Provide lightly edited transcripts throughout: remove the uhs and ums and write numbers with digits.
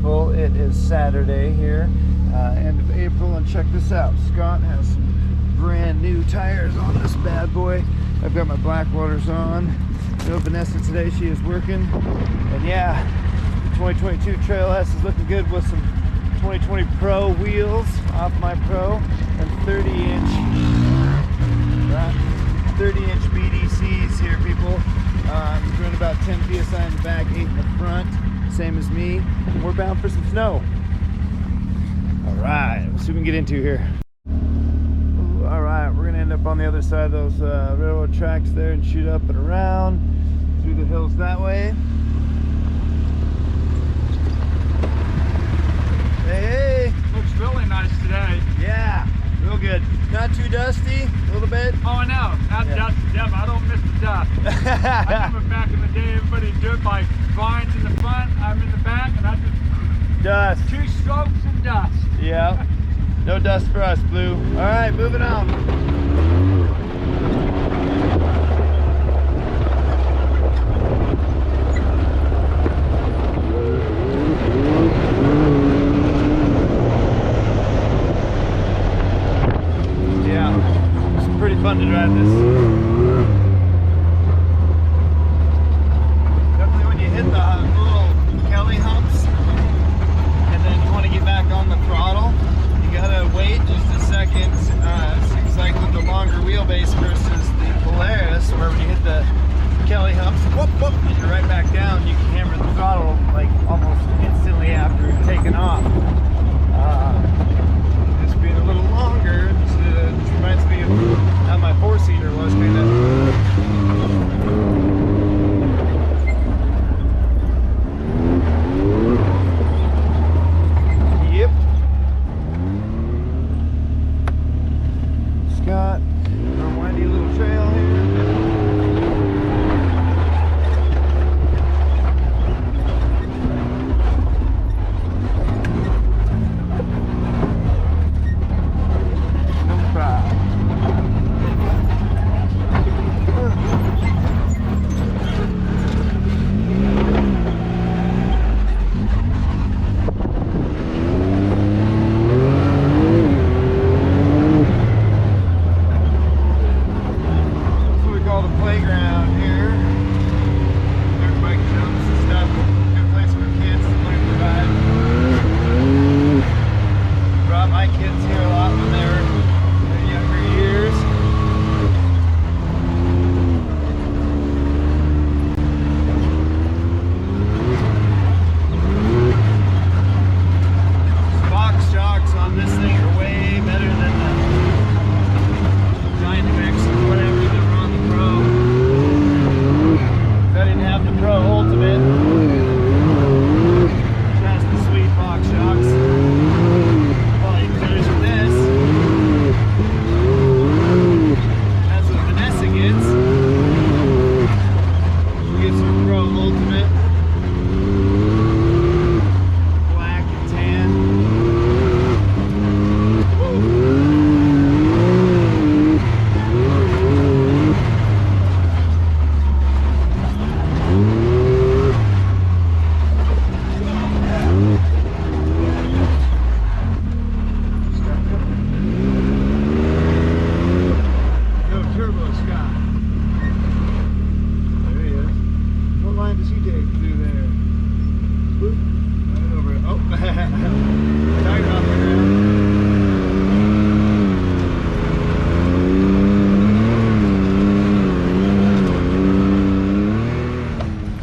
people, it is Saturday here, end of April, and check this out. Scott has some brand new tires on this bad boy. I've got my black waters on. No Vanessa today, she is working. And yeah, 2022 Trail S is looking good with some 2020 Pro wheels off my Pro and 30-inch BDCs here, people. Doing about 10 psi in the back, 8 in the front, same as me. And we're bound for some snow. All right, let's see what we can get into here. Ooh, all right, we're gonna end up on the other side of those railroad tracks there and shoot up and around through the hills that way. Hey, looks really nice today. Yeah, real good. Not too dusty, a little bit. Oh, no, not dusty. Yeah, I don't miss the dust. I remember back in the day, everybody did like vines in the front, I'm in the back, and I just dust. 2 strokes and dust. Yeah, no dust for us, Blue. All right, moving on. Pretty fun to drive this. Definitely when you hit the little Kelly humps and then you want to get back on the throttle, you gotta wait just a second. Seems like with the longer wheelbase versus the Polaris, where when you hit the Kelly humps, whoop, whoop, and you're right back down, you can hammer the throttle like almost instantly after taking off. This being a little longer, it reminds me of how my 4-seater was kind of. Yep. Scott, on a windy little trail here.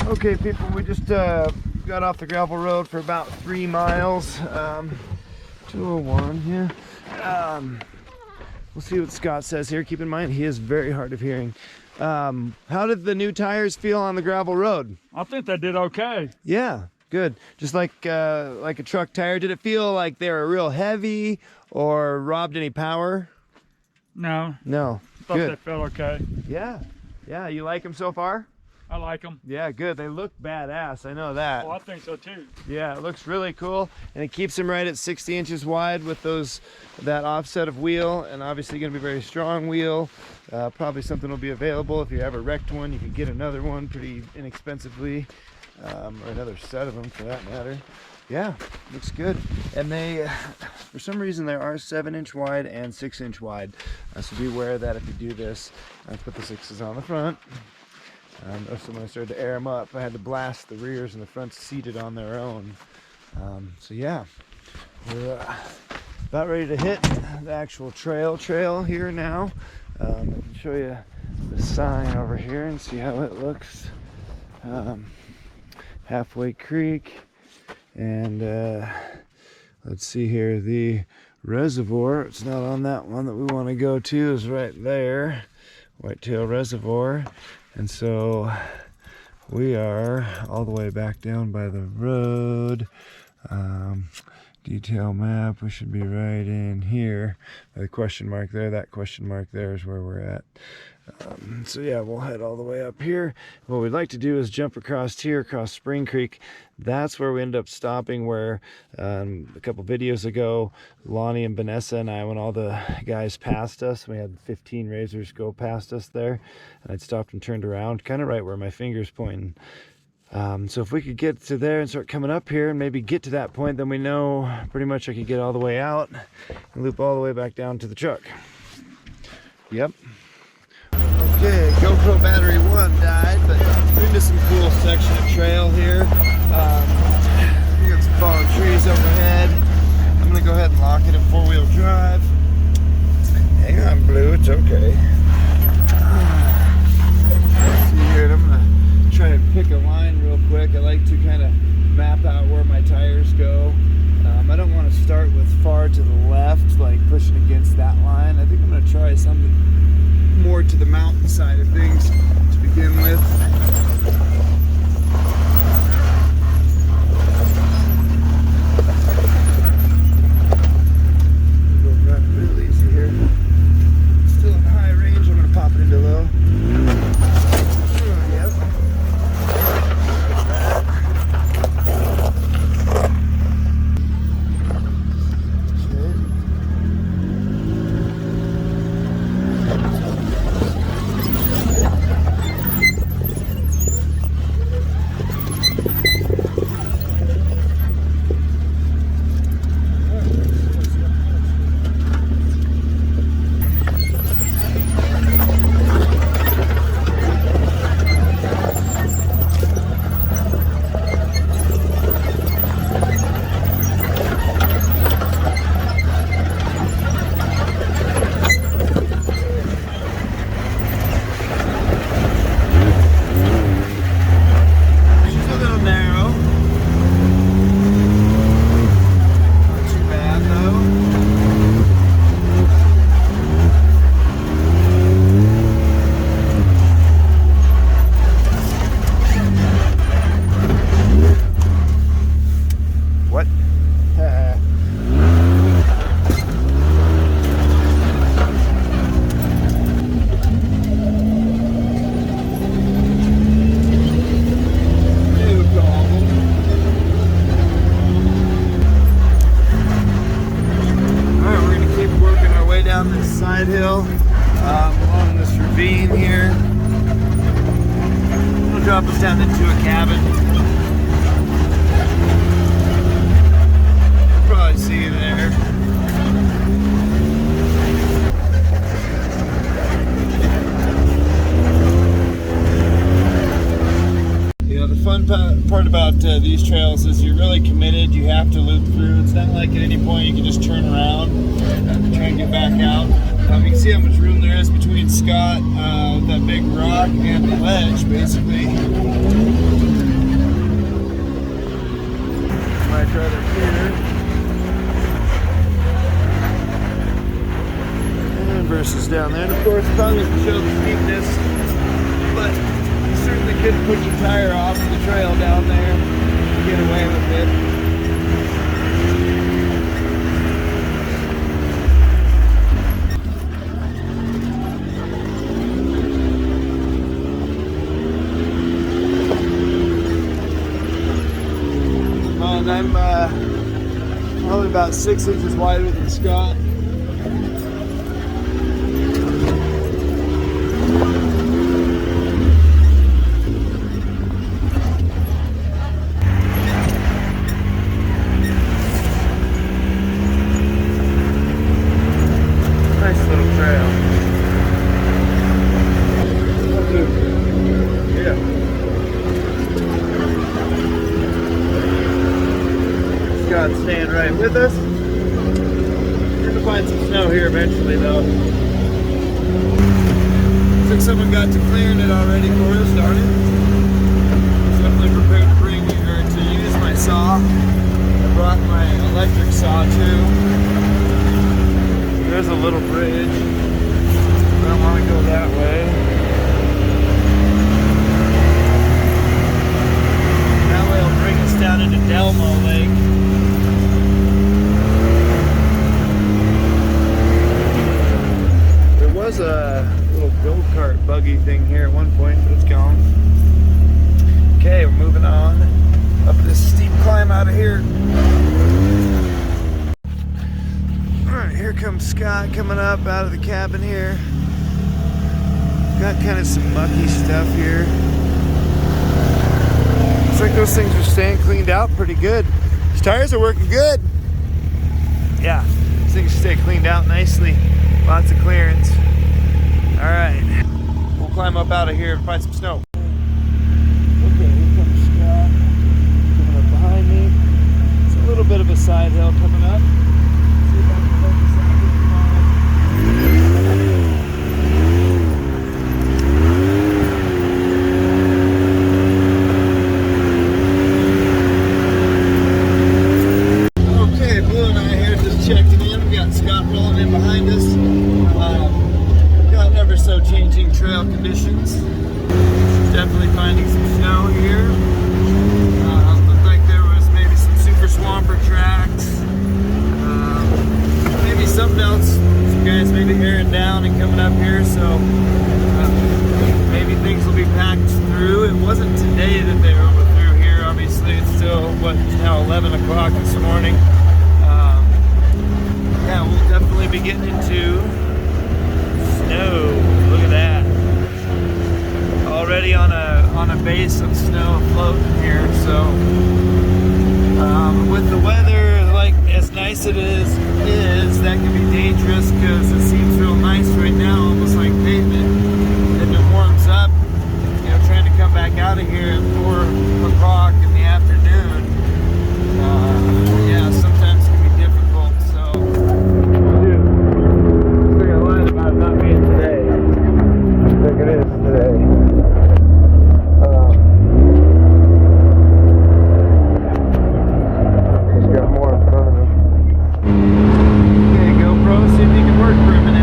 Okay, people, we just got off the gravel road for about 3 miles. 201, yeah. We'll see what Scott says here. Keep in mind, he is very hard of hearing. How did the new tires feel on the gravel road? I think they did okay. Yeah, good. Just like a truck tire. Did it feel like they were real heavy or robbed any power? No. No. I thought they felt okay. Yeah. Yeah, you like them so far? I like them. Yeah, good. They look badass. I know that. Oh, I think so too. Yeah, it looks really cool, and it keeps them right at 60 inches wide with that offset of wheel, and obviously going to be a very strong wheel. Probably something will be available if you ever wrecked one. You can get another one pretty inexpensively, or another set of them for that matter. yeah, looks good. And they, for some reason, there are 7-inch wide and 6-inch wide. So be aware that if you do this, I put the 6s on the front. So when I started to air them up, I had to blast the rears and the fronts seated on their own. So yeah, we're about ready to hit the actual trail here now. I can show you the sign over here and see how it looks. Halfway Creek, and let's see here, the reservoir, it's not on that one that we want to go to, is right there, Whitetail Reservoir. And so we are all the way back down by the road. Detail map, we should be right in here. The question mark there, that question mark there is where we're at. So yeah, we'll head all the way up here. What we'd like to do is jump across here, across Spring Creek. That's where we end up stopping, where a couple videos ago, Lonnie and VANESSA and I, when all the guys passed us, we had 15 razors go past us there, and I'd stopped and turned around, kind of right where my finger's pointing. So if we could get to there and start coming up here and maybe get to that point, then we know pretty much I could get all the way out and loop all the way back down to the truck. Yep. Okay, GoPro battery 1 died, but we're into some cool section of trail here. We got some fallen trees overhead. I'm gonna go ahead and lock it in 4-wheel drive. Hang on, Blue, it's okay. Let's see here, I'm gonna try and pick a line real quick. I like to kind of map out where my tires go. I don't want to start with far to the left, like pushing against that line. I think I'm going to try something more to the mountain side of things to begin with. Go right real easy here. Still in high range, I'm going to pop it into low. Yep. Along this ravine here. It'll drop us down into a cabin. Probably see you there. You know, the fun part about these trails is you're really committed. You have to loop through. It's not like at any point you can just turn around and try and get back out. You can see how much room there is between Scott, that big rock, and the ledge, basically. Right up here. And versus down there. And of course, probably doesn't show the steepness, but you certainly could put your tire off the trail down there and get away with it. I'm probably about 6 inches wider than Scott. Scott's staying right with us. We're gonna find some snow here eventually though. Looks like someone got to clearing it already for us, darn it. Definitely prepared to bring or to use my saw. I brought my electric saw too. There's a little bridge. I don't want to go that way. That way it'll bring us down into Delmo Lake. There was a little go-kart buggy thing here at one point, but it's gone. Okay, we're moving on up this steep climb out of here. Alright, here comes Scott coming up out of the cabin here. Got kind of some mucky stuff here. Looks like those things are staying cleaned out pretty good. These tires are working good. Yeah, these things stay cleaned out nicely. Lots of clearance. Alright, we'll climb up out of here and find some snow. Okay, here comes Scott coming up behind me. It's a little bit of a side hill coming up. See if I can focus on it. Okay, Blue and I here just checking in. We got Scott rolling in behind us. Got ever so changing trail conditions. Definitely finding some snow here. Looked like there was maybe some super swamper tracks. Maybe something else. Some guys maybe airing down and coming up here, so maybe things will be packed through. It wasn't today that they were through here. Obviously, it's still now 11 o'clock this morning. Yeah, we'll definitely be getting into snow. Look at that. Already on a base of snow floating here, so with the weather like as nice it is that can be dangerous because it seems real nice right now, almost like pavement. If it warms up, you know, trying to come back out of here at 4 o'clock in the afternoon, yeah, sometimes can be difficult. So dude, I think I lied about it not being today. I think it is today. He's got more in front of him. Okay, GoPro, see if you can work for a minute.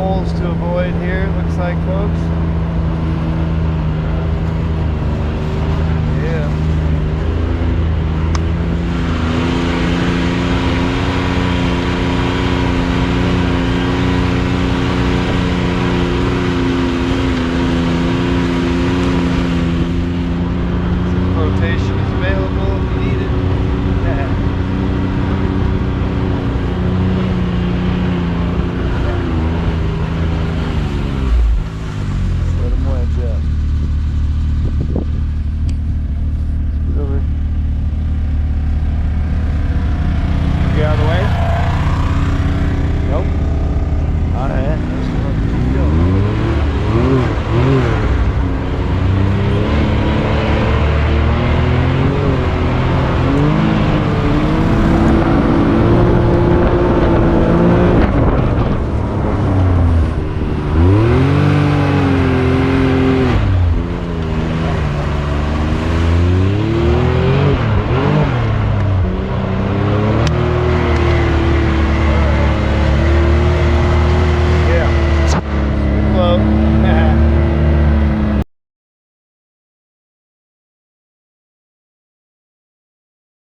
holes to avoid here, it looks like, folks.